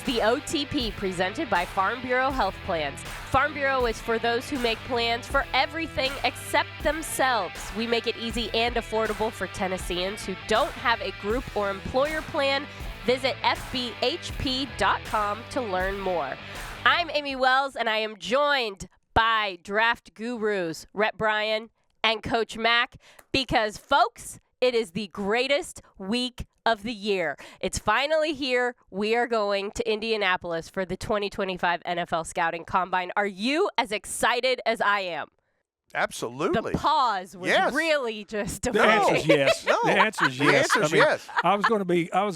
the OTP presented by Farm Bureau Health Plans. Farm Bureau is for those who make plans for everything except themselves. We make it easy and affordable for Tennesseans who don't have a group or employer plan. Visit fbhp.com to learn more. I'm Amy Wells, and I am joined by draft gurus Rhett Bryan and Coach Mack because, folks, it is the greatest week of the year. It's finally here. We are going to Indianapolis for the 2025 NFL Scouting Combine. Are you as excited as I am? Absolutely. The pause was really just The answer is yes. No. The answer is yes. The answer is yes. I was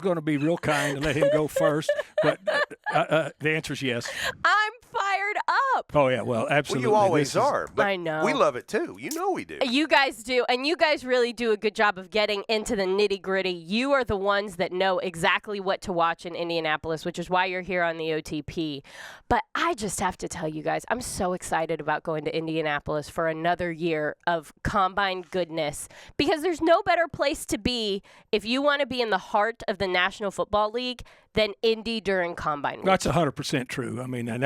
going to be real kind and let him go first, but the answer is yes. I'm fired up. Oh yeah, well, absolutely. Well, you always are. But I know. We love it too. You know we do. You guys do, and you guys really do a good job of getting into the nitty-gritty. You are the ones that know exactly what to watch in Indianapolis, which is why you're here on the OTP. But I just have to tell you guys, I'm so excited about going to Indianapolis for another year of combine goodness, because there's no better place to be if you want to be in the heart of the National Football League than Indy during combine week. That's 100% true. I mean, and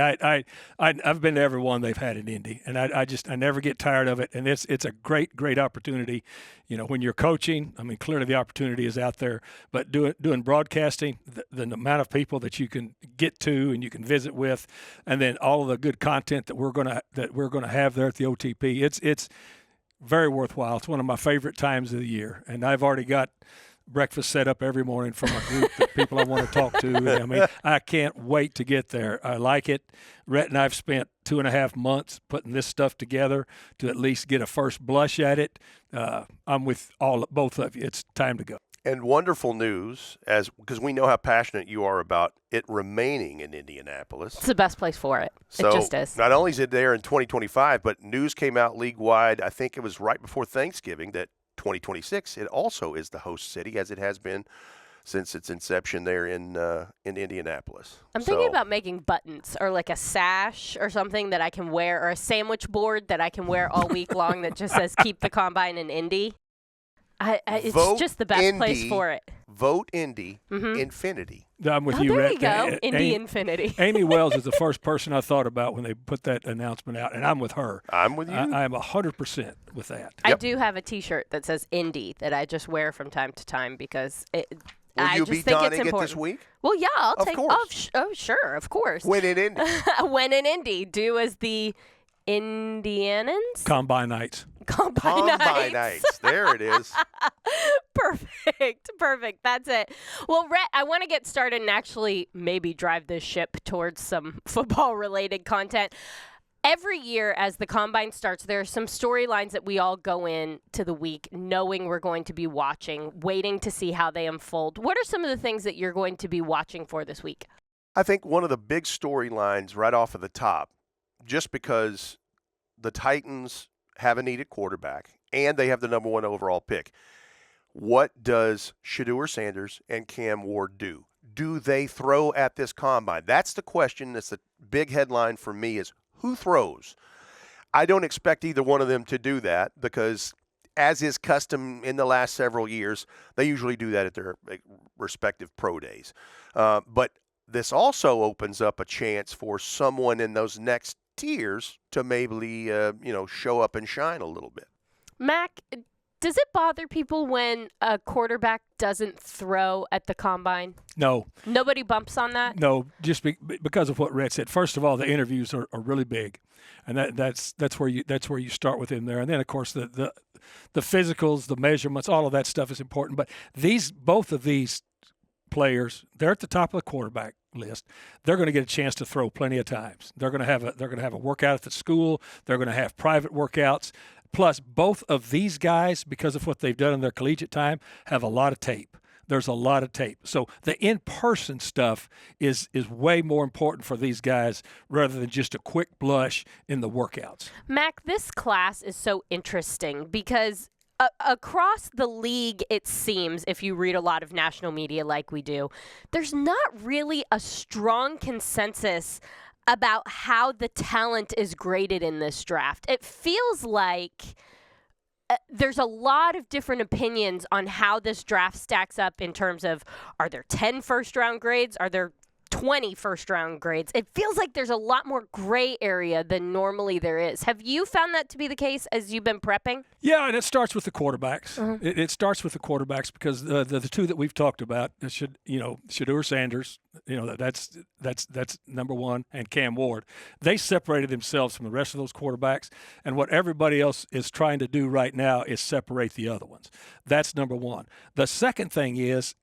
I've been to every one they've had in Indy, and I never get tired of it. And it's a great opportunity. You know, when you're coaching, I mean, clearly the opportunity is out there. But doing broadcasting, the amount of people that you can get to and you can visit with, and then all of the good content that we're gonna have there at the OTP, it's very worthwhile. It's one of my favorite times of the year, and I've already got breakfast set up every morning for my group of people I want to talk to. I mean, I can't wait to get there. I like it. Rhett and I have spent 2.5 months putting this stuff together to at least get a first blush at it. I'm with both of you. It's time to go. And wonderful news, because we know how passionate you are about it remaining in Indianapolis. It's the best place for it. So it just is. Not only is it there in 2025, but news came out league-wide, I think it was right before Thanksgiving, that 2026, it also is the host city, as it has been since its inception there in Indianapolis. I'm thinking about making buttons or like a sash or something that I can wear, or a sandwich board that I can wear all week long that just says "Keep the Combine in Indy." It's just the best Indy, place for it. Vote Indy Infinity. I'm with you, there Rhett. you go, Indy Infinity. Amy Wells is the first person I thought about when they put that announcement out, and I'm with her. I'm with you. I'm 100% with that. I do have a T-shirt that says Indy that I just wear from time to time because Will you be donning it important. this week? Well, yeah, I'll take. Course. Oh, sure, of course. When in Indy. When in Indy, do as the Indianans. Combine nights. Combine nights. There it is. Perfect. That's it. Well, Rhett, I want to get started and actually maybe drive this ship towards some football-related content. Every year as the Combine starts, there are some storylines that we all go into the week knowing we're going to be watching, waiting to see how they unfold. What are some of the things that you're going to be watching for this week? I think one of the big storylines right off of the top, just because the Titans have a needed quarterback and they have the number 1 overall pick, what does Shedeur Sanders and Cam Ward do? Do they throw at this combine? That's the question. That's the big headline for me, is who throws? I don't expect either one of them to do that because, as is custom in the last several years, they usually do that at their respective pro days. But this also opens up a chance for someone in those next tiers to maybe show up and shine a little bit. Mac, does it bother people when a quarterback doesn't throw at the combine? No. Nobody bumps on that? No, just because of what Rhett said. First of all, the interviews are really big, and that's where you start with him there. And then of course the physicals, the measurements, all of that stuff is important. But both of these players, they're at the top of the quarterback list. They're going to get a chance to throw plenty of times. They're going to have a workout at the school. They're going to have private workouts. Plus, both of these guys, because of what they've done in their collegiate time, have a lot of tape. There's a lot of tape. So the in-person stuff is way more important for these guys rather than just a quick blush in the workouts. Mac, this class is so interesting because across the league, it seems, if you read a lot of national media like we do, there's not really a strong consensus about how the talent is graded in this draft. It feels like there's a lot of different opinions on how this draft stacks up in terms of, are there 10 first-round grades? Are there 20 first-round grades. It feels like there's a lot more gray area than normally there is. Have you found that to be the case as you've been prepping? Yeah, and it starts with the quarterbacks. It starts with the quarterbacks because the two that we've talked about, Shedeur Sanders, that's number one, and Cam Ward. They separated themselves from the rest of those quarterbacks, and what everybody else is trying to do right now is separate the other ones. That's number one. The second thing is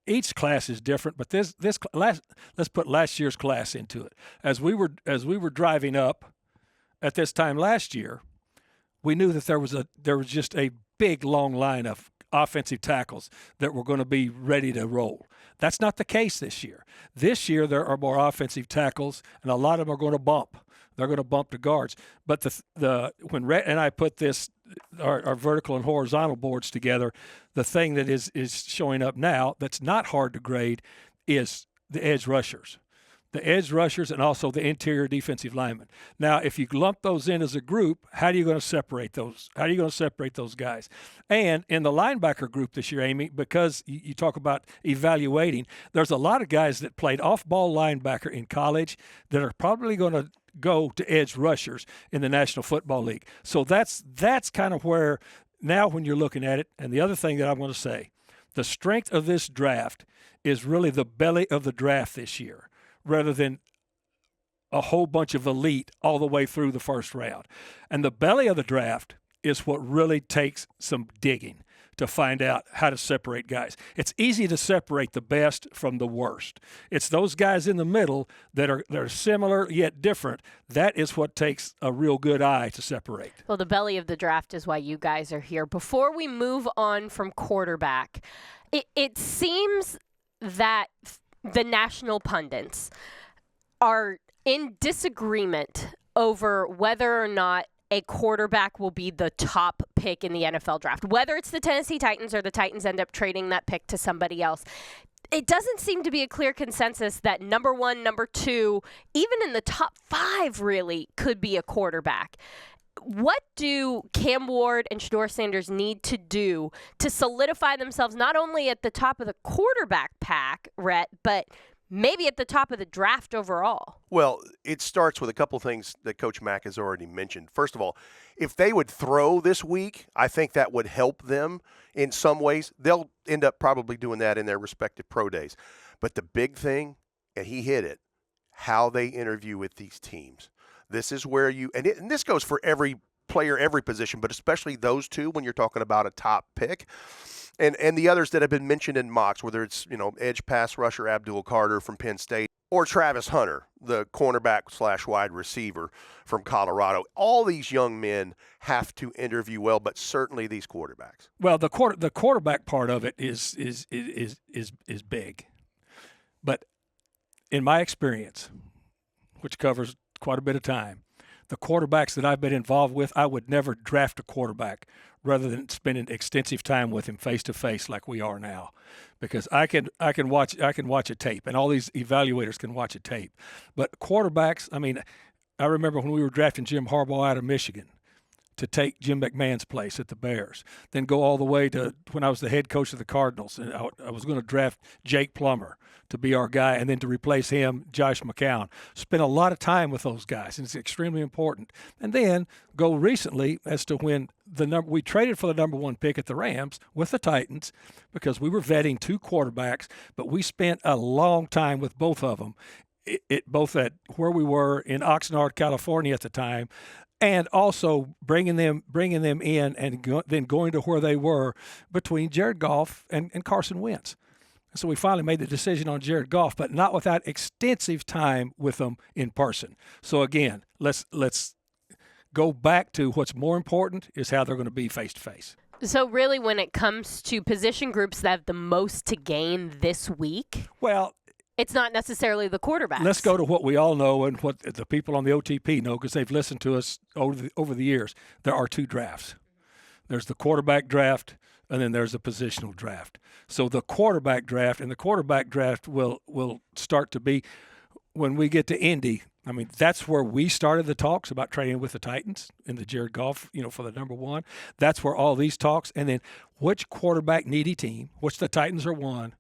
each class is different, but let's put last year's class into it. As we were driving up at this time last year, we knew that there was just a big long line of offensive tackles that were going to be ready to roll. That's not the case this year. This year there are more offensive tackles, and a lot of them are going to bump. They're going to bump to guards. But when Rhett and I put our vertical and horizontal boards together, the thing that is showing up now that's not hard to grade is the edge rushers. The edge rushers and also the interior defensive linemen. Now, if you lump those in as a group, how are you going to separate those? How are you going to separate those guys? And in the linebacker group this year, Amy, because you talk about evaluating, there's a lot of guys that played off-ball linebacker in college that are probably going to go to edge rushers in the National Football League. So that's kind of where now when you're looking at it, and the other thing that I'm going to say, the strength of this draft is really the belly of the draft this year, rather than a whole bunch of elite all the way through the first round. And the belly of the draft is what really takes some digging to find out how to separate guys. It's easy to separate the best from the worst. It's those guys in the middle that are similar yet different. That is what takes a real good eye to separate. Well, the belly of the draft is why you guys are here. Before we move on from quarterback, it seems that the national pundits are in disagreement over whether or not a quarterback will be the top pick in the NFL draft, whether it's the Tennessee Titans or the Titans end up trading that pick to somebody else. It doesn't seem to be a clear consensus that number one, number two, even in the top five really could be a quarterback. What do Cam Ward and Shedeur Sanders need to do to solidify themselves not only at the top of the quarterback pack, Rhett, but maybe at the top of the draft overall? Well, it starts with a couple things that Coach Mack has already mentioned. First of all, if they would throw this week, I think that would help them in some ways. They'll end up probably doing that in their respective pro days. But the big thing, and he hit it, how they interview with these teams. This is where and this goes for every player, every position, but especially those two when you're talking about a top pick. And the others that have been mentioned in mocks, whether it's, edge pass rusher Abdul Carter from Penn State or Travis Hunter, the cornerback / wide receiver from Colorado. All these young men have to interview well, but certainly these quarterbacks. Well, the quarterback part of it is big. But in my experience, which covers quite a bit of time, the quarterbacks that I've been involved with, I would never draft a quarterback rather than spending extensive time with him face to face like we are now, because I can watch a tape, and all these evaluators can watch a tape. But quarterbacks, I remember when we were drafting Jim Harbaugh out of Michigan to take Jim McMahon's place at the Bears, then go all the way to when I was the head coach of the Cardinals, and I was going to draft Jake Plummer to be our guy, and then to replace him, Josh McCown. Spent a lot of time with those guys, and it's extremely important. And then go recently as to when we traded for the number one pick at the Rams with the Titans because we were vetting two quarterbacks, but we spent a long time with both of them, both at where we were in Oxnard, California at the time, and also bringing them in and then going to where they were between Jared Goff and Carson Wentz. So we finally made the decision on Jared Goff, but not without extensive time with them in person. So again, let's go back to what's more important is how they're going to be face to face. So really, when it comes to position groups that have the most to gain this week, well, it's not necessarily the quarterbacks. Let's go to what we all know and what the people on the OTP know because they've listened to us over the years. There are two drafts. There's the quarterback draft, and then there's a positional draft. So the quarterback draft will start to be when we get to Indy. That's where we started the talks about trading with the Titans and the Jared Goff, for the number one. That's where all these talks, and then which quarterback needy team, which the Titans are one,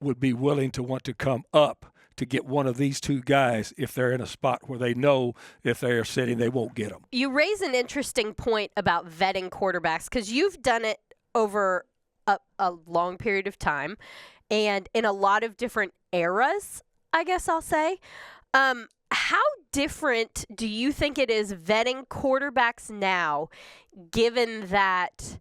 would be willing to want to come up to get one of these two guys if they're in a spot where they know if they are sitting, they won't get them. You raise an interesting point about vetting quarterbacks because you've done it over a long period of time and in a lot of different eras, I guess I'll say. How different do you think it is vetting quarterbacks now, given that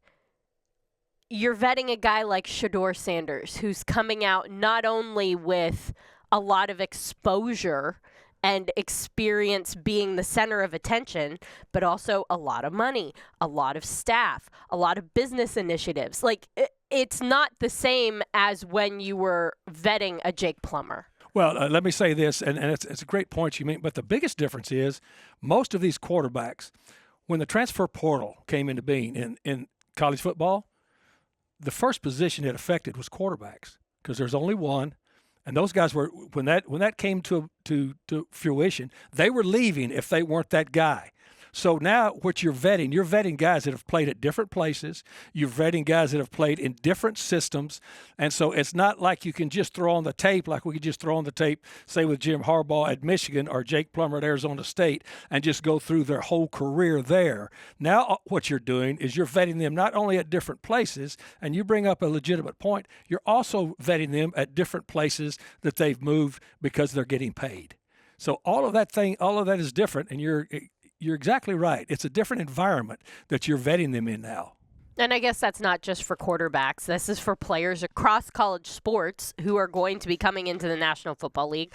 you're vetting a guy like Shedeur Sanders, who's coming out not only with a lot of exposure and experience being the center of attention, but also a lot of money, a lot of staff, a lot of business initiatives. Like, it's not the same as when you were vetting a Jake Plummer. Well, let me say this, and it's a great point you make, but the biggest difference is most of these quarterbacks, when the transfer portal came into being in college football, the first position it affected was quarterbacks because there's only one. And those guys were, when that came to fruition, they were leaving if they weren't that guy. So now what you're vetting guys that have played at different places. You're vetting guys that have played in different systems. And so it's not like you can just throw on the tape like we could just throw on the tape, say, with Jim Harbaugh at Michigan or Jake Plummer at Arizona State and just go through their whole career there. Now what you're doing is you're vetting them not only at different places, and you bring up a legitimate point, you're also vetting them at different places that they've moved because they're getting paid. So all of that is different, and you're exactly right. It's a different environment that you're vetting them in now. And I guess that's not just for quarterbacks. This is for players across college sports who are going to be coming into the National Football League.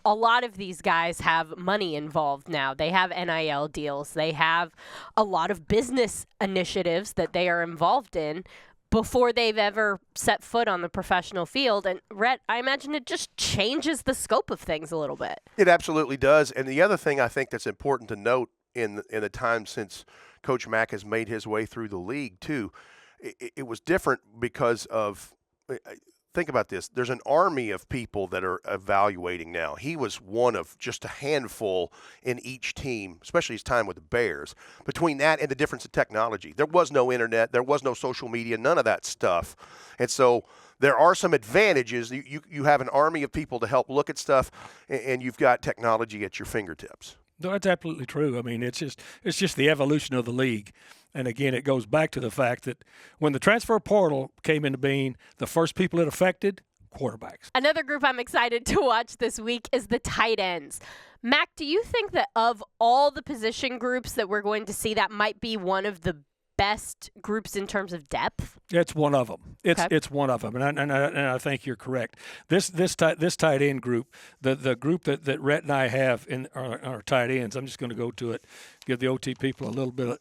A lot of these guys have money involved now. They have NIL deals. They have a lot of business initiatives that they are involved in before they've ever set foot on the professional field. And, Rhett, I imagine it just changes the scope of things a little bit. It absolutely does. And the other thing I think that's important to note in the time since Coach Mack has made his way through the league, too, it was different because of – think about this. There's an army of people that are evaluating now. He was one of just a handful in each team, especially his time with the Bears. Between that and the difference in technology, there was no internet, there was no social media, none of that stuff. And so there are some advantages. You have an army of people to help look at stuff, and you've got technology at your fingertips. No, that's absolutely true. I mean, it's just the evolution of the league. And again, it goes back to the fact that when the transfer portal came into being, the first people it affected, quarterbacks. Another group I'm excited to watch this week is the tight ends. Mac, do you think that of all the position groups that we're going to see, that might be one of the best groups in terms of depth? It's one of them. It's one of them, and I think you're correct. This tight end group, the group that Rhett and I have in our tight ends. I'm just going to go to it, give the OT people a little bit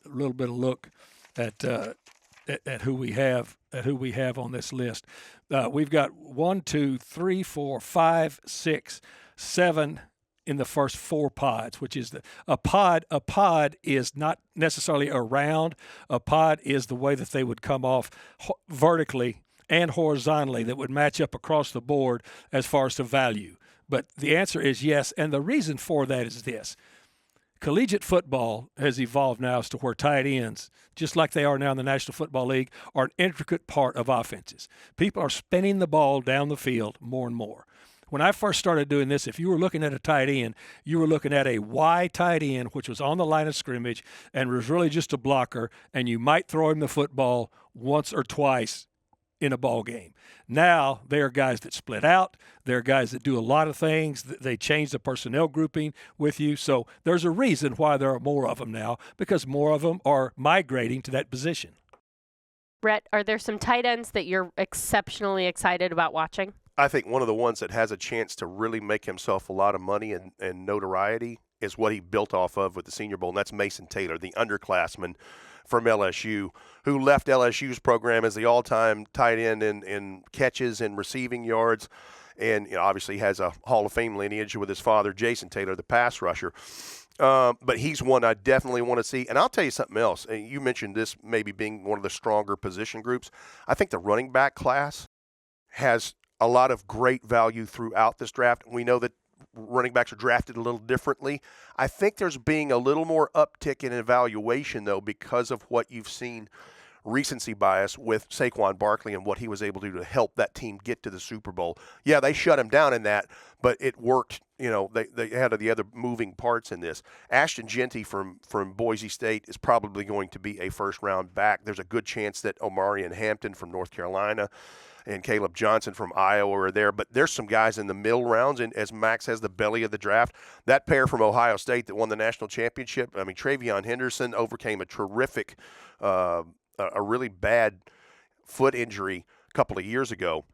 of look at who we have on this list. We've got 1, 2, 3, 4, 5, 6, 7. In the first 4 pods, which is a pod. A pod is not necessarily a round. A pod is the way that they would come off vertically and horizontally that would match up across the board as far as the value. But the answer is yes, and the reason for that is this. Collegiate football has evolved now as to where tight ends, just like they are now in the National Football League, are an intricate part of offenses. People are spinning the ball down the field more and more. When I first started doing this, if you were looking at a tight end, you were looking at a Y tight end, which was on the line of scrimmage and was really just a blocker, and you might throw him the football once or twice in a ball game. Now, they are guys that split out. They're guys that do a lot of things. They change the personnel grouping with you. So there's a reason why there are more of them now, because more of them are migrating to that position. Rhett, are there some tight ends that you're exceptionally excited about watching? I think one of the ones that has a chance to really make himself a lot of money and notoriety is what he built off of with the Senior Bowl, and that's Mason Taylor, the underclassman from LSU, who left LSU's program as the all-time tight end in catches and receiving yards, and obviously has a Hall of Fame lineage with his father, Jason Taylor, the pass rusher. But he's one I definitely want to see. And I'll tell you something else. You mentioned this maybe being one of the stronger position groups. I think the running back class has a lot of great value throughout this draft. We know that running backs are drafted a little differently. I think there's being a little more uptick in evaluation, though, because of what you've seen recency bias with Saquon Barkley and what he was able to do to help that team get to the Super Bowl. Yeah, they shut him down in that, but it worked. You know, they had the other moving parts in this. Ashton Genty from Boise State is probably going to be a first-round back. There's a good chance that Omarion Hampton from North Carolina and Caleb Johnson from Iowa are there. But there's some guys in the middle rounds, and as Max has the belly of the draft, that pair from Ohio State that won the national championship, I mean, Travion Henderson overcame a terrific, a really bad foot injury a couple of years ago.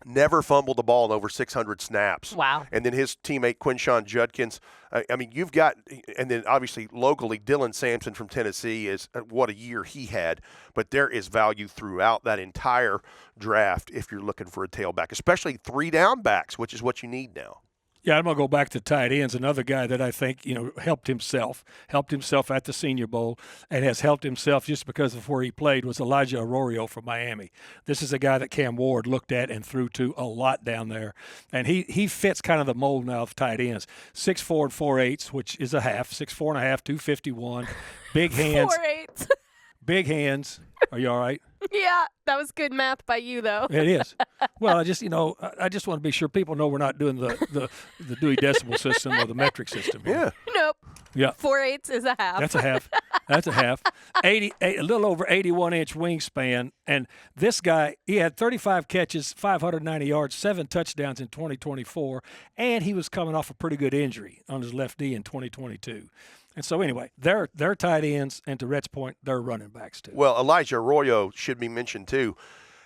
Never fumbled the ball in over 600 snaps. Wow. And then his teammate, Quinshawn Judkins. I mean, you've got – and then obviously locally, Dylan Sampson from Tennessee is what a year he had. But there is value throughout that entire draft if you're looking for a tailback, especially 3 down backs, which is what you need now. Yeah, I'm going to go back to tight ends. Another guy that I think, helped himself at the Senior Bowl and has helped himself just because of where he played was Elijah Arroyo from Miami. This is a guy that Cam Ward looked at and threw to a lot down there. And he fits kind of the mold now of tight ends. 6'4" and 4/8, which is a half, 6'4" and a half, 251. Big hands. 4'8". Big hands. Are you all right? Yeah, that was good math by you, though. It is. Well, I just want to be sure people know we're not doing the Dewey Decimal System or the metric system here. Yeah. Nope. Yeah. 4/8 is a half. That's a half. That's a half. A little over 81-inch wingspan. And this guy, he had 35 catches, 590 yards, 7 touchdowns in 2024, and he was coming off a pretty good injury on his left knee in 2022. And so anyway, they're tight ends, and to Rhett's point, they're running backs too. Well, Elijah Arroyo should be mentioned too.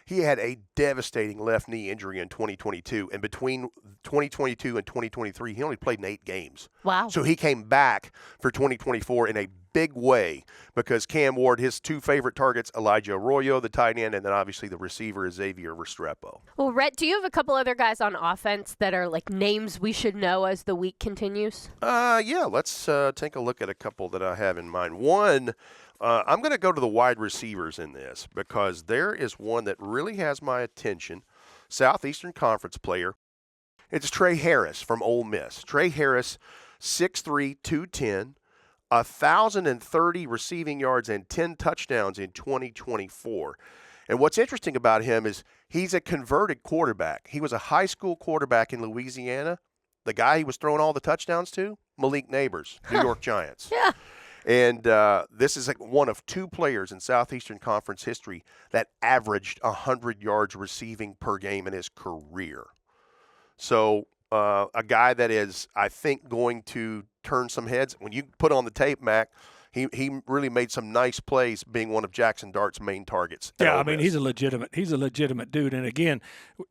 He had a devastating left knee injury in 2022, and between 2022 and 2023, he only played in 8 games. Wow. So he came back for 2024 in a big way because Cam Ward, his 2 favorite targets, Elijah Arroyo, the tight end, and then obviously the receiver is Xavier Restrepo. Well, Rhett, do you have a couple other guys on offense that are like names we should know as the week continues? Yeah, let's take a look at a couple that I have in mind. One, I'm going to go to the wide receivers in this because there is one that really has my attention. Southeastern Conference player. It's Trey Harris from Ole Miss. Trey Harris, 6'3", 210, 1,030 receiving yards and 10 touchdowns in 2024. And what's interesting about him is he's a converted quarterback. He was a high school quarterback in Louisiana. The guy he was throwing all the touchdowns to, Malik Neighbors, New York Giants. Yeah. And this is like one of 2 players in Southeastern Conference history that averaged 100 yards receiving per game in his career. So a guy that is, I think, going to turn some heads. When you put on the tape, Mac, he really made some nice plays being one of Jackson Dart's main targets. Yeah, I mean, he's a legitimate dude. And again,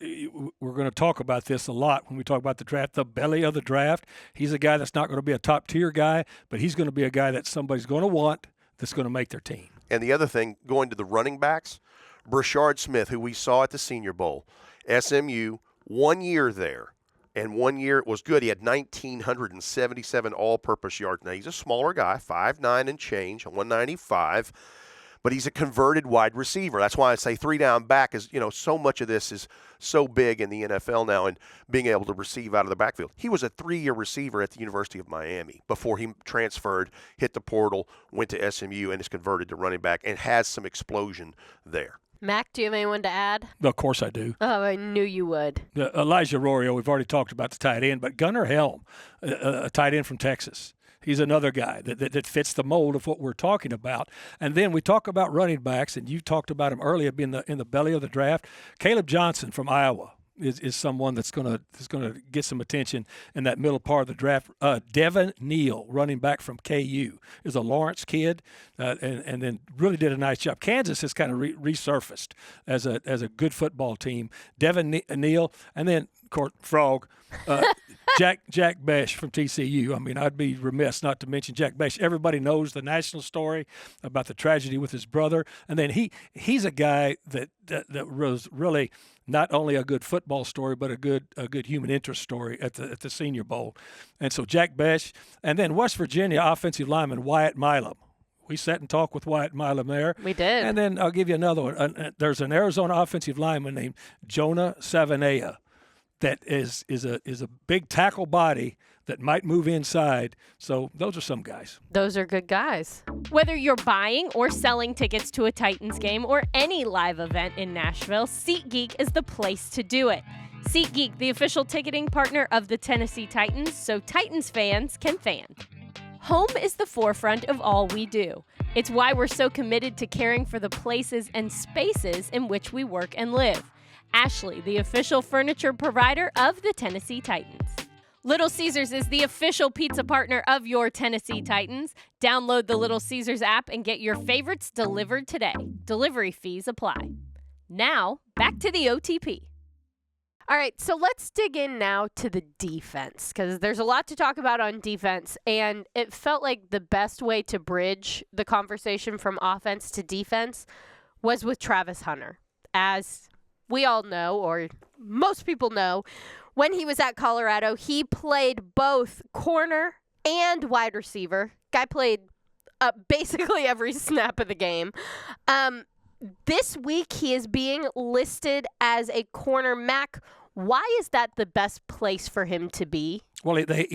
we're going to talk about this a lot when we talk about the draft, the belly of the draft. He's a guy that's not going to be a top-tier guy, but he's going to be a guy that somebody's going to want that's going to make their team. And the other thing, going to the running backs, Brashard Smith, who we saw at the Senior Bowl, SMU, 1 year there. And 1 year it was good. He had 1,977 all-purpose yards. Now, he's a smaller guy, 5'9" and change, 195. But he's a converted wide receiver. That's why I say 3 down back is, so much of this is so big in the NFL now and being able to receive out of the backfield. He was a 3-year receiver at the University of Miami before he transferred, hit the portal, went to SMU, and is converted to running back and has some explosion there. Mac, do you have anyone to add? Of course I do. Oh, I knew you would. Elijah Arroyo, we've already talked about the tight end, but Gunnar Helm, a tight end from Texas. He's another guy that fits the mold of what we're talking about. And then we talk about running backs, and you talked about him earlier being in the belly of the draft. Caleb Johnson from Iowa is someone that's going to get some attention in that middle part of the draft. Devin Neal, running back from KU, is a Lawrence kid, and then really did a nice job. Kansas has kind of resurfaced as a good football team. Devin Neal, and then of course Frog. Jack Besh from TCU. I mean, I'd be remiss not to mention Jack Besh. Everybody knows the national story about the tragedy with his brother, and then he's a guy that was really not only a good football story, but a good human interest story at the Senior Bowl. And so Jack Besh, and then West Virginia offensive lineman Wyatt Milam. We sat and talked with Wyatt Milam there. We did. And then I'll give you another one. There's an Arizona offensive lineman named Jonah Savanea that is a big tackle body that might move inside. So those are some guys. Those are good guys. Whether you're buying or selling tickets to a Titans game or any live event in Nashville, SeatGeek is the place to do it. SeatGeek, the official ticketing partner of the Tennessee Titans, so Titans fans can fan. Home is the forefront of all we do. It's why we're so committed to caring for the places and spaces in which we work and live. Ashley, the official furniture provider of the Tennessee Titans. Little Caesars is the official pizza partner of your Tennessee Titans. Download the Little Caesars app and get your favorites delivered today. Delivery fees apply. Now, back to the OTP. All right, so let's dig in now to the defense, because there's a lot to talk about on defense, and it felt like the best way to bridge the conversation from offense to defense was with Travis Hunter. As we all know, or most people know, when he was at Colorado, he played both corner and wide receiver. Guy played basically every snap of the game. This week, he is being listed as a corner. Mac, why is that the best place for him to be? Well, they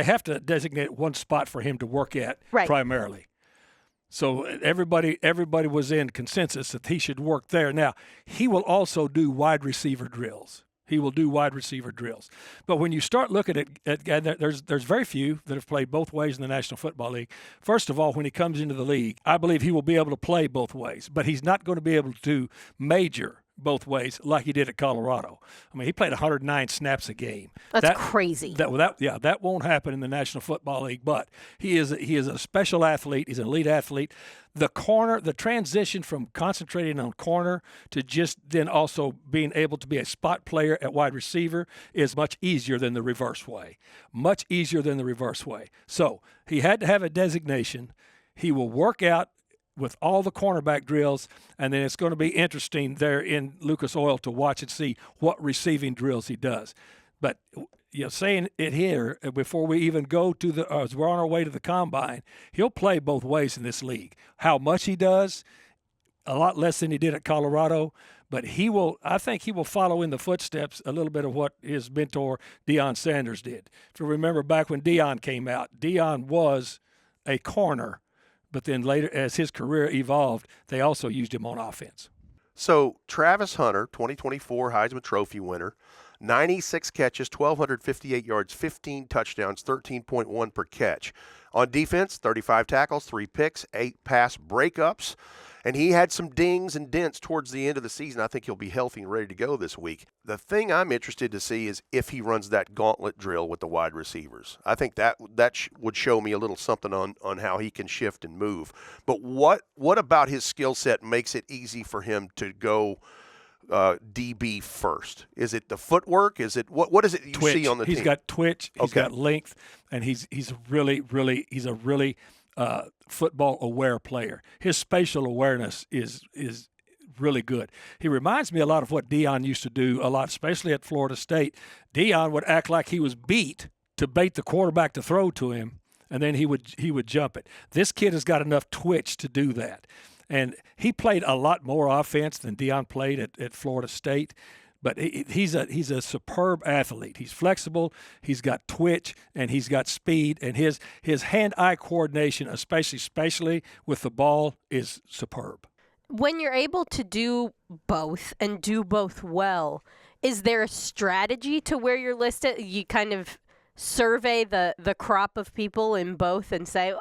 have to designate one spot for him to work at primarily. So everybody was in consensus that he should work there. Now, he will also do wide receiver drills. But when you start looking at there's very few that have played both ways in the National Football League. First of all, when he comes into the league, I believe he will be able to play both ways, but he's not going to be able to major both ways like he did at Colorado. I mean, he played 109 snaps a game. That's crazy. That won't happen in the National Football League, but he is a special athlete. He's an elite athlete. The transition from concentrating on corner to just then also being able to be a spot player at wide receiver is much easier than the reverse way. So he had to have a designation. He will work out with all the cornerback drills, and then it's going to be interesting there in Lucas Oil to watch and see what receiving drills he does. But saying it here before we even go to as we're on our way to the combine, he'll play both ways in this league. How much he does, a lot less than he did at Colorado, but I think he will follow in the footsteps a little bit of what his mentor Deion Sanders did. If you remember back when Deion came out, Deion was a corner. But then later, as his career evolved, they also used him on offense. So Travis Hunter, 2024 Heisman Trophy winner, 96 catches, 1,258 yards, 15 touchdowns, 13.1 per catch. On defense, 35 tackles, 3 picks, 8 pass breakups. And he had some dings and dents towards the end of the season. I think he'll be healthy and ready to go this week. The thing I'm interested to see is if he runs that gauntlet drill with the wide receivers. I think that would show me a little something on how he can shift and move. But what about his skill set makes it easy for him to go DB first? Is it the footwork? Is it what is it you twitch. See on the team? He's got twitch. He's got length, and he's a really football aware player. His spatial awareness is really good. He reminds me a lot of what Deion used to do a lot, especially at Florida State. Deion would act like he was beat to bait the quarterback to throw to him, and then he would jump it. This kid has got enough twitch to do that. And he played a lot more offense than Deion played at Florida State. But he's a superb athlete. He's flexible, he's got twitch, and he's got speed. And his hand-eye coordination, especially with the ball, is superb. When you're able to do both and do both well, is there a strategy to where you're listed? You kind of survey the crop of people in both and say,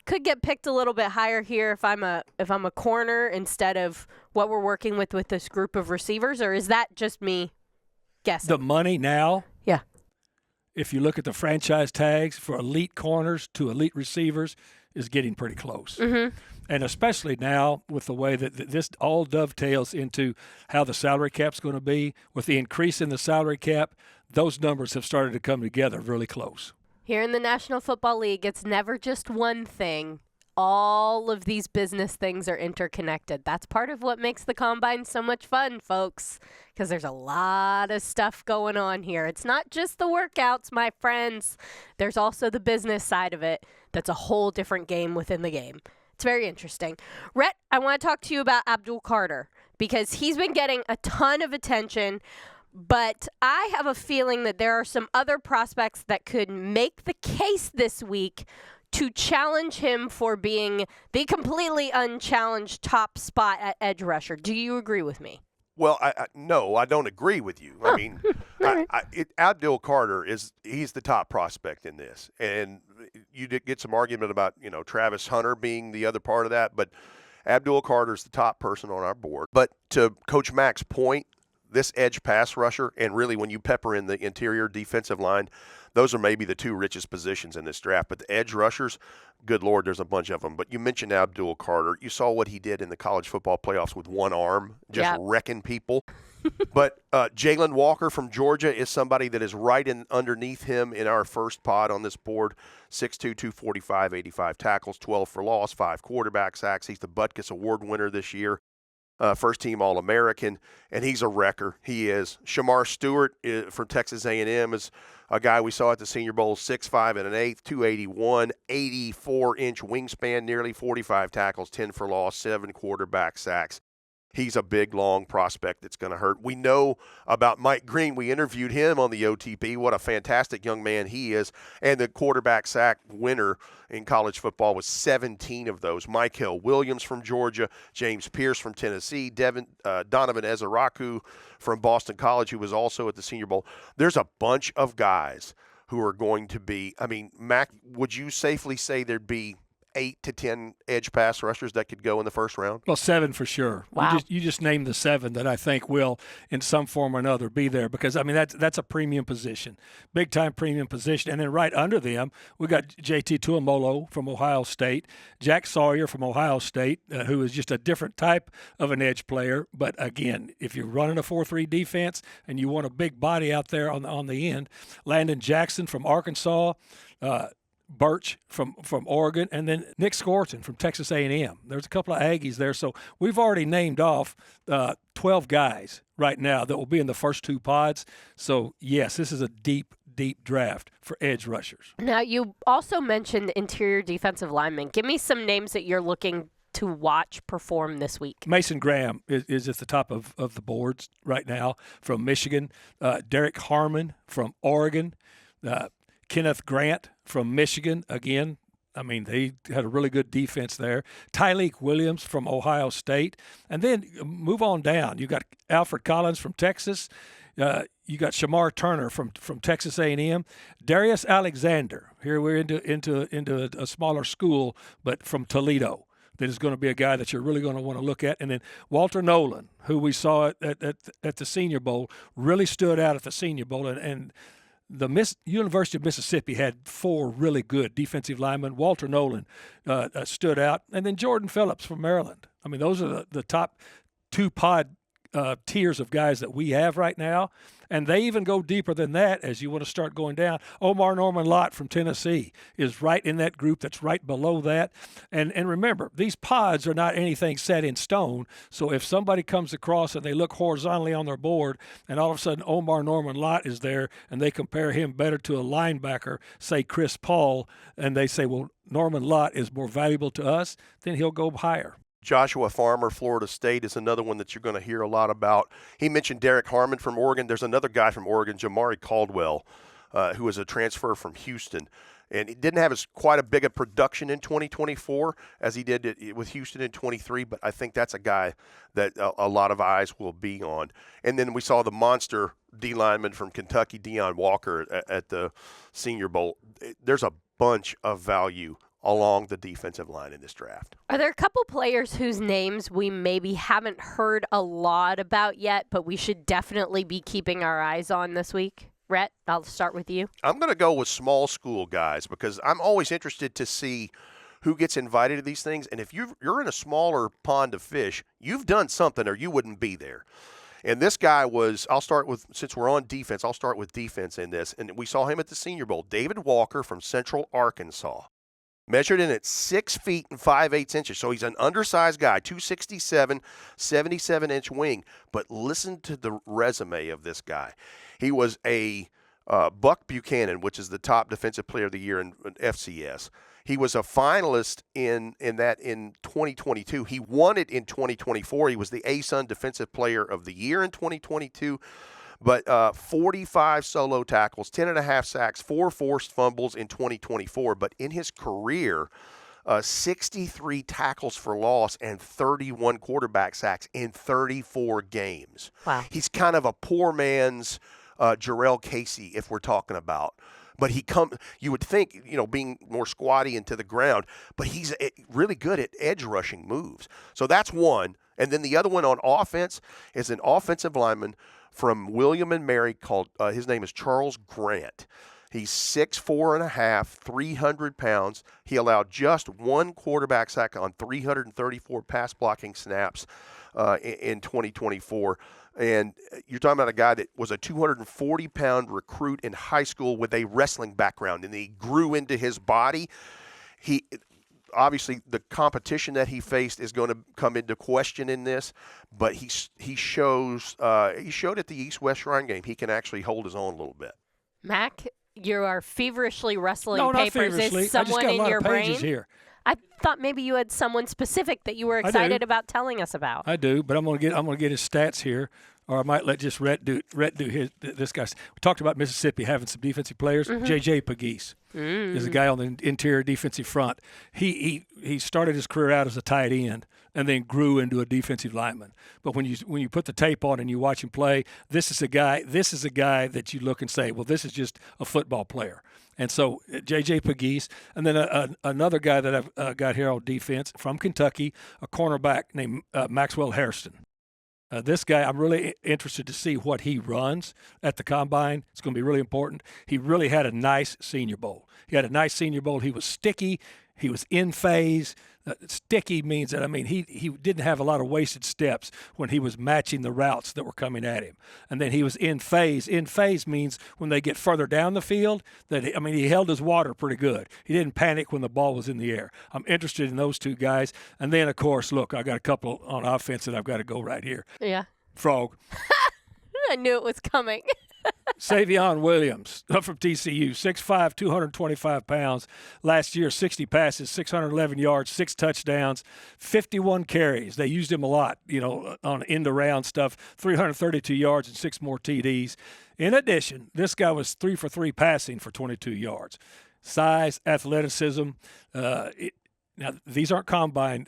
could get picked a little bit higher here if I'm a corner instead of what we're working with this group of receivers, or is that just me guessing? The money now, yeah. If you look at the franchise tags for elite corners to elite receivers, is getting pretty close. Mm-hmm. And especially now with the way that this all dovetails into how the salary cap's going to be, with the increase in the salary cap, those numbers have started to come together really close. Here in the National Football League, it's never just one thing. All of these business things are interconnected. That's part of what makes the Combine so much fun, folks, because there's a lot of stuff going on here. It's not just the workouts, my friends. There's also the business side of it that's a whole different game within the game. It's very interesting. Rhett, I want to talk to you about Abdul Carter because he's been getting a ton of attention. But I have a feeling that there are some other prospects that could make the case this week to challenge him for being the completely unchallenged top spot at edge rusher. Do you agree with me? Well, no, I don't agree with you. I mean, Abdul Carter he's the top prospect in this, and you did get some argument about Travis Hunter being the other part of that, but Abdul Carter's the top person on our board. But to Coach Mack's point, this edge pass rusher, and really when you pepper in the interior defensive line, those are maybe the two richest positions in this draft. But the edge rushers, good Lord, there's a bunch of them. But you mentioned Abdul Carter. You saw what he did in the college football playoffs with one arm, just wrecking people. But Jalen Walker from Georgia is somebody that is right underneath him in our first pod on this board. 6'2", 245, 85 tackles, 12 for loss, 5 quarterback sacks. He's the Butkus Award winner this year. First-team All-American, and he's a wrecker. He is. Shamar Stewart from Texas A&M is a guy we saw at the Senior Bowl, 6'5" and an eighth, 281, 84-inch wingspan, nearly 45 tackles, 10 for loss, 7 quarterback sacks. He's a big, long prospect that's going to hurt. We know about Mike Green. We interviewed him on the OTP. What a fantastic young man he is. And the quarterback sack winner in college football was 17 of those. Michael Williams from Georgia, James Pierce from Tennessee, Donovan Ezeraku from Boston College, who was also at the Senior Bowl. There's a bunch of guys who are going to be, I mean, Mac, would you safely say there'd be 8 to 10 edge pass rushers that could go in the first round? Well, 7 for sure. Wow. You just named the 7 that I think will, in some form or another, be there because, I mean, that's a premium position, big-time premium position. And then right under them, we got J.T. Tuimoloau from Ohio State, Jack Sawyer from Ohio State, who is just a different type of an edge player. But, again, if you're running a 4-3 defense and you want a big body out there on the end, Landon Jackson from Arkansas, Birch from Oregon, and then Nick Scorton from Texas A&M. There's a couple of Aggies there. So we've already named off 12 guys right now that will be in the first 2 pods. So, yes, this is a deep, deep draft for edge rushers. Now, you also mentioned interior defensive linemen. Give me some names that you're looking to watch perform this week. Mason Graham is at the top of the boards right now from Michigan. Derek Harmon from Oregon. Kenneth Grant from Michigan, again, I mean, they had a really good defense there. Tyleek Williams from Ohio State. And then move on down. You got Alfred Collins from Texas. You got Shamar Turner from Texas A&M. Darius Alexander. Here we're into a smaller school, but from Toledo. That is going to be a guy that you're really going to want to look at. And then Walter Nolan, who we saw at the Senior Bowl, really stood out at the Senior Bowl. And the University of Mississippi had 4 really good defensive linemen. Walter Nolan stood out. And then Jordan Phillips from Maryland. I mean, those are the top 2 pod tiers of guys that we have right now. And they even go deeper than that as you want to start going down. Omar Norman Lott from Tennessee is right in that group that's right below that. And remember, these pods are not anything set in stone. So if somebody comes across and they look horizontally on their board and all of a sudden Omar Norman Lott is there and they compare him better to a linebacker, say Chris Paul, and they say, well, Norman Lott is more valuable to us, then he'll go higher. Joshua Farmer, Florida State, is another one that you're going to hear a lot about. He mentioned Derek Harmon from Oregon. There's another guy from Oregon, Jamari Caldwell, who is a transfer from Houston. And he didn't have quite a big a production in 2024 as he did with Houston in 23, but I think that's a guy that a lot of eyes will be on. And then we saw the monster D lineman from Kentucky, Deion Walker, at the Senior Bowl. There's a bunch of value along the defensive line in this draft. Are there a couple players whose names we maybe haven't heard a lot about yet, but we should definitely be keeping our eyes on this week? Rhett, I'll start with you. I'm going to go with small school guys because I'm always interested to see who gets invited to these things. And if you're in a smaller pond of fish, you've done something or you wouldn't be there. And this guy was, since we're on defense, I'll start with defense in this. And we saw him at the Senior Bowl. David Walker from Central Arkansas. Measured in at 6 feet and 5/8 inches. So he's an undersized guy, 267, 77-inch wing. But listen to the resume of this guy. He was a Buck Buchanan, which is the top defensive player of the year in FCS. He was a finalist in 2022. He won it in 2024. He was the ASUN Defensive Player of the Year in 2022. But 45 solo tackles, 10.5 sacks, 4 forced fumbles in 2024. But in his career, 63 tackles for loss and 31 quarterback sacks in 34 games. Wow. He's kind of a poor man's Jarrell Casey, if we're talking about. But you would think, being more squatty and to the ground, but he's really good at edge rushing moves. So that's one. And then the other one on offense is an offensive lineman from William and Mary called, his name is Charles Grant. He's 6'4.5", 300 pounds. He allowed just 1 quarterback sack on 334 pass blocking snaps in 2024. And you're talking about a guy that was a 240-pound recruit in high school with a wrestling background, and he grew into his body. He obviously, the competition that he faced is going to come into question in this, but he showed at the East-West Shrine game he can actually hold his own a little bit. Mac, you are feverishly rustling No, not papers. feverishly. Is someone I just got a in lot your of pages brain? here. I thought maybe you had someone specific that you were excited about telling us about. I do, but I'm gonna get his stats here, or I might let just Rhett do this guy. We talked about Mississippi having some defensive players. J.J. Pegues is a guy on the interior defensive front. He started his career out as a tight end and then grew into a defensive lineman. But when you put the tape on and you watch him play, this is a guy that you look and say, well, this is just a football player. And so J.J. Pegues, and then another guy that I've got here on defense from Kentucky, a cornerback named Maxwell Hairston. This guy, I'm really interested to see what he runs at the Combine. It's going to be really important. He really had a nice Senior Bowl. He was sticky. He was in phase. Sticky means that, he didn't have a lot of wasted steps when he was matching the routes that were coming at him. And then he was in phase. In phase means when they get further down the field, he held his water pretty good. He didn't panic when the ball was in the air. I'm interested in those two guys. And then, of course, look, I got a couple on offense that I've got to go right here. Yeah. Frog. I knew it was coming. Savion Williams from TCU, 6'5", 225 pounds. Last year, 60 passes, 611 yards, 6 touchdowns, 51 carries. They used him a lot, on end-around stuff, 332 yards and 6 more TDs. In addition, this guy was 3 for 3 passing for 22 yards. Size, athleticism, now, these aren't combine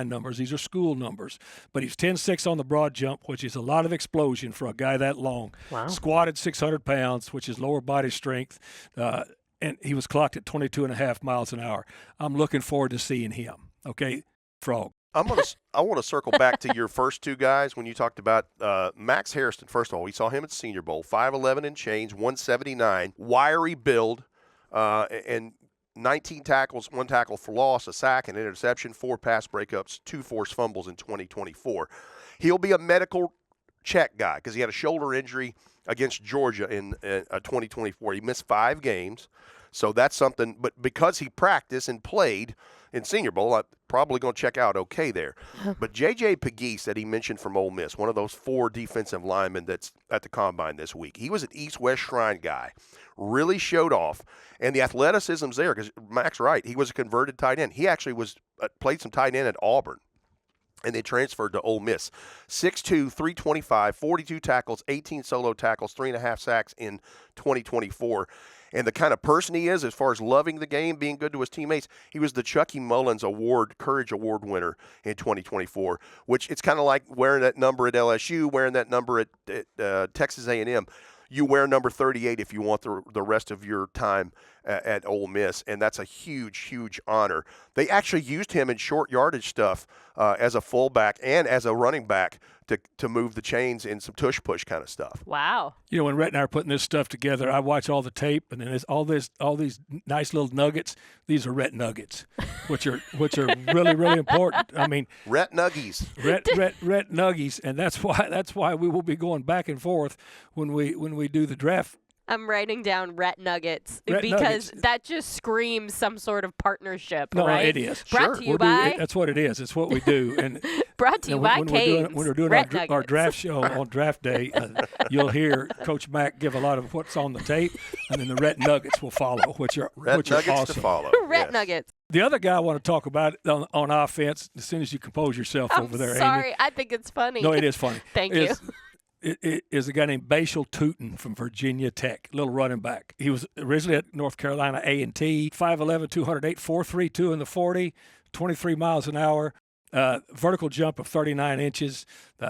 numbers. These are school numbers. But he's 10.6 on the broad jump, which is a lot of explosion for a guy that long. Wow. Squatted 600 pounds, which is lower body strength. And he was clocked at 22.5 miles an hour. I'm looking forward to seeing him. Okay, Frog. I want to circle back to your first two guys when you talked about Max Hairston. First of all, we saw him at the Senior Bowl, 5'11" and change, 179, wiry build, and 19 tackles, 1 tackle for loss, a sack, an interception, 4 pass breakups, 2 forced fumbles in 2024. He'll be a medical check guy because he had a shoulder injury against Georgia in 2024. He missed 5 games, so that's something. But because he practiced and played in Senior Bowl, I'm probably going to check out okay there. But J.J. Pegues that he mentioned from Ole Miss, one of those 4 defensive linemen that's at the Combine this week, he was an East-West Shrine guy. Really showed off, and the athleticism's there because Mac's right. He was a converted tight end. He actually played some tight end at Auburn, and they transferred to Ole Miss. 6'2", 325, 42 tackles, 18 solo tackles, 3.5 sacks in 2024. And the kind of person he is as far as loving the game, being good to his teammates, he was the Chucky Mullins Courage Award winner in 2024, which it's kind of like wearing that number at LSU, wearing that number at Texas A&M. You wear number 38 if you want the rest of your time at Ole Miss, and that's a huge, huge honor. They actually used him in short yardage stuff as a fullback and as a running back to move the chains in some tush-push kind of stuff. Wow. When Rhett and I are putting this stuff together, I watch all the tape, and then there's all these nice little nuggets. These are Rhett nuggets, which are really, really important. Rhett nuggies. Rhett nuggies, and that's why we will be going back and forth when we do the draft. I'm writing down Rhett Nuggets because Nuggets. that just screams some sort of partnership, No, right? it is. Brought to you by. That's what it is. It's what we do. And Brought to you by Canes. When we're doing our draft show on draft day, you'll hear Coach Mack give a lot of what's on the tape, and then the Rhett Nuggets will follow, which are awesome. To follow. Rhett yes. Nuggets. The other guy I want to talk about on offense, as soon as you compose yourself over there, Sorry, Amy. I think it's funny. No, it is funny. Thank you. is a guy named Bashal Tootin from Virginia Tech, little running back. He was originally at North Carolina A&T, 5'11", 208, 4.32 in the 40, 23 miles an hour, vertical jump of 39 inches.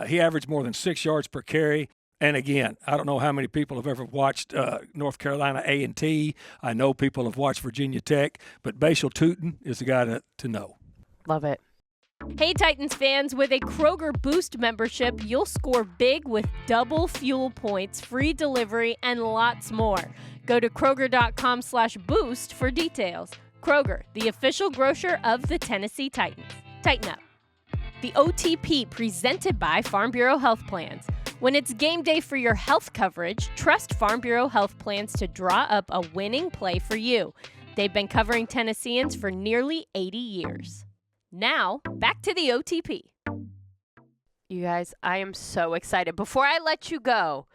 He averaged more than 6 yards per carry. And again, I don't know how many people have ever watched North Carolina A&T. I know people have watched Virginia Tech, but Bashal Tootin is the guy to know. Love it. Hey Titans fans, with a Kroger Boost membership, you'll score big with double fuel points, free delivery, and lots more. Go to Kroger.com/boost for details. Kroger, the official grocer of the Tennessee Titans. Tighten up. The OTP, presented by Farm Bureau Health Plans. When it's game day for your health coverage, trust Farm Bureau Health Plans to draw up a winning play for you. They've been covering Tennesseans for nearly 80 years. Now, back to the OTP. You guys, I am so excited. Before I let you go,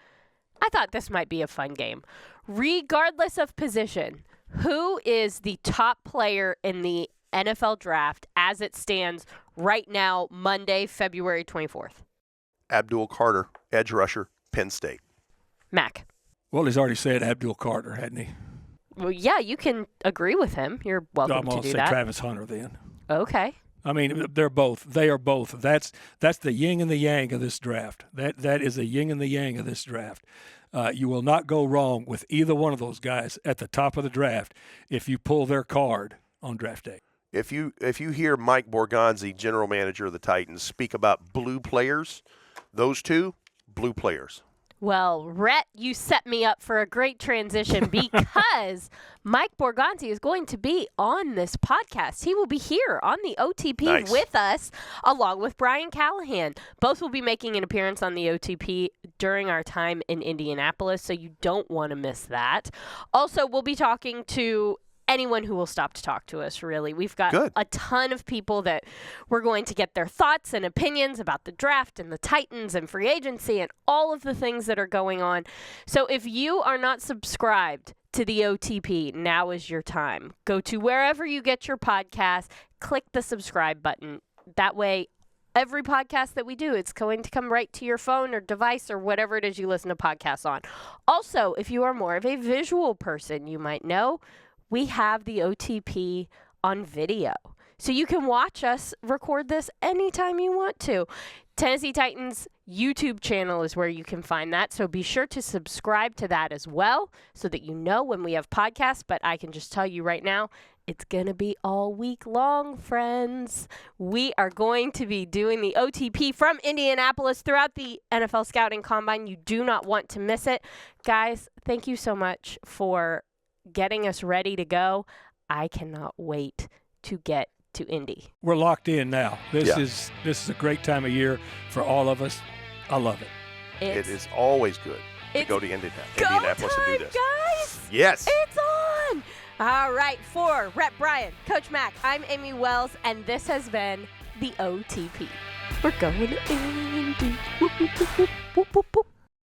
I thought this might be a fun game. Regardless of position, who is the top player in the NFL draft as it stands right now, Monday, February 24th? Abdul Carter, edge rusher, Penn State. Mac. Well, he's already said Abdul Carter, hadn't he? Well, yeah, you can agree with him. You're welcome I'm to going do to say that. Travis Hunter then. Okay. I mean, they're both. They are both. That's the yin and the yang of this draft. That is the yin and the yang of this draft. You will not go wrong with either one of those guys at the top of the draft if you pull their card on draft day. If you hear Mike Borgonzi, general manager of the Titans, speak about blue players, those two, blue players. Well, Rhett, you set me up for a great transition because Mike Borgonzi is going to be on this podcast. He will be here on the OTP with us, along with Brian Callahan. Both will be making an appearance on the OTP during our time in Indianapolis, so you don't want to miss that. Also, we'll be talking to anyone who will stop to talk to us, really. We've got a ton of people that we're going to get their thoughts and opinions about the draft and the Titans and free agency and all of the things that are going on. So if you are not subscribed to the OTP, now is your time. Go to wherever you get your podcast, click the subscribe button. That way, every podcast that we do, it's going to come right to your phone or device or whatever it is you listen to podcasts on. Also, if you are more of a visual person, you might know we have the OTP on video. So you can watch us record this anytime you want to. Tennessee Titans YouTube channel is where you can find that. So be sure to subscribe to that as well so that you know when we have podcasts. But I can just tell you right now, it's going to be all week long, friends. We are going to be doing the OTP from Indianapolis throughout the NFL Scouting Combine. You do not want to miss it. Guys, thank you so much for getting us ready to go. I cannot wait to get to Indy. We're locked in now. This is a great time of year for all of us. I love it. It is always good to go to Indianapolis and do this. Guys! Yes. It's on! All right, for Rhett Bryant, Coach Mac, I'm Amy Wells, and this has been the OTP. We're going to Indy. Whoop, whoop, whoop, whoop, whoop.